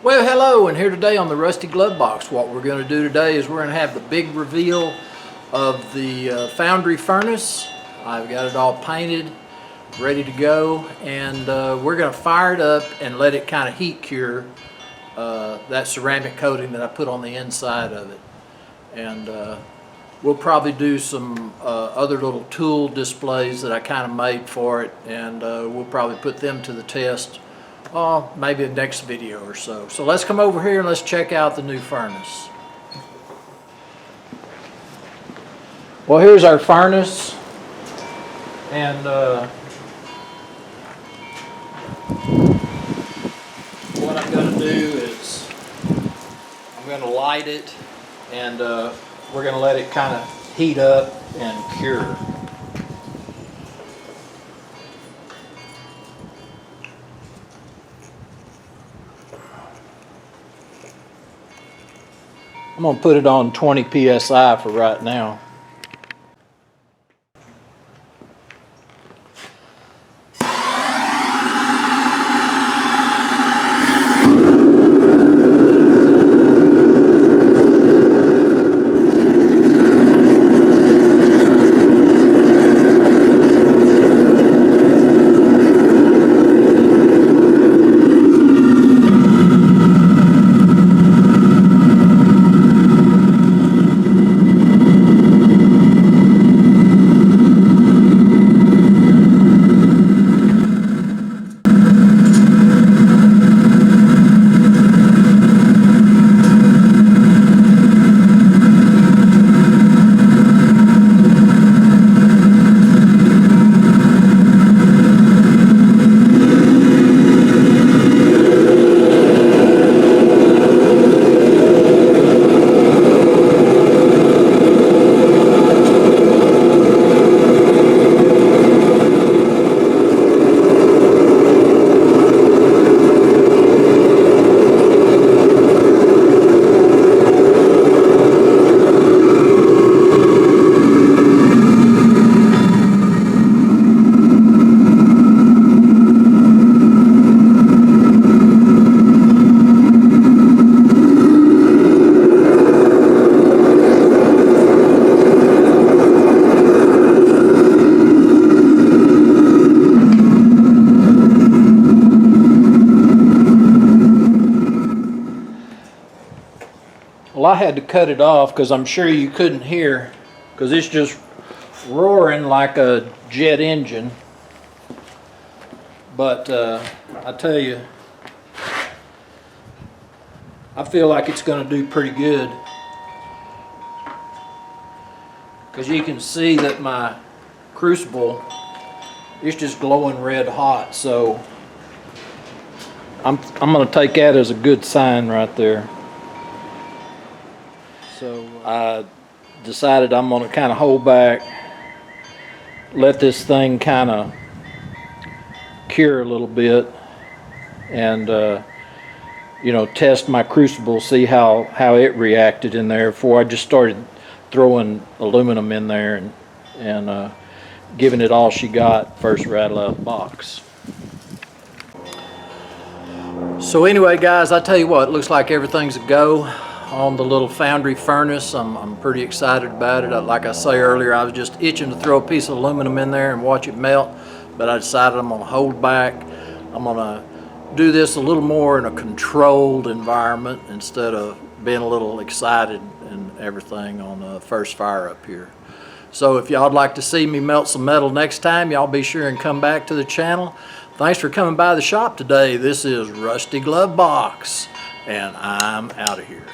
Well, hello, and here today on the Rusty Glovebox, what we're going to do today is we're going to have the big reveal of the Foundry Furnace. I've got it all painted, ready to go, and we're going to fire it up and let it kind of heat cure that ceramic coating that I put on the inside of it. And we'll probably do some other little tool displays that I kind of made for it, and we'll probably put them to the test maybe the next video or so. So let's come over here and let's check out the new furnace. Well, here's our furnace, and what I'm going to do is I'm going to light it, and we're going to let it kind of heat up and cure. I'm going to put it on 20 psi for right now. Well, I had to cut it off because I'm sure you couldn't hear, because it's just roaring like a jet engine. But I tell you, I feel like it's going to do pretty good, because you can see that my crucible is just glowing red hot. So I'm going to take that as a good sign right there. So I decided I'm going to kind of hold back, let this thing kind of cure a little bit, and you know, test my crucible, see how it reacted in there before I just started throwing aluminum in there and giving it all she got first rattle out of the box. So anyway, guys, I tell you what, it looks like everything's a go on the little Foundry Furnace. I'm pretty excited about it. Like I say earlier, I was just itching to throw a piece of aluminum in there and watch it melt, but I decided I'm going to hold back. I'm going to do this a little more in a controlled environment instead of being a little excited and everything on the first fire up here. So if y'all would like to see me melt some metal next time, y'all be sure and come back to the channel. Thanks for coming by the shop today. This is Rusty Glovebox, and I'm out of here.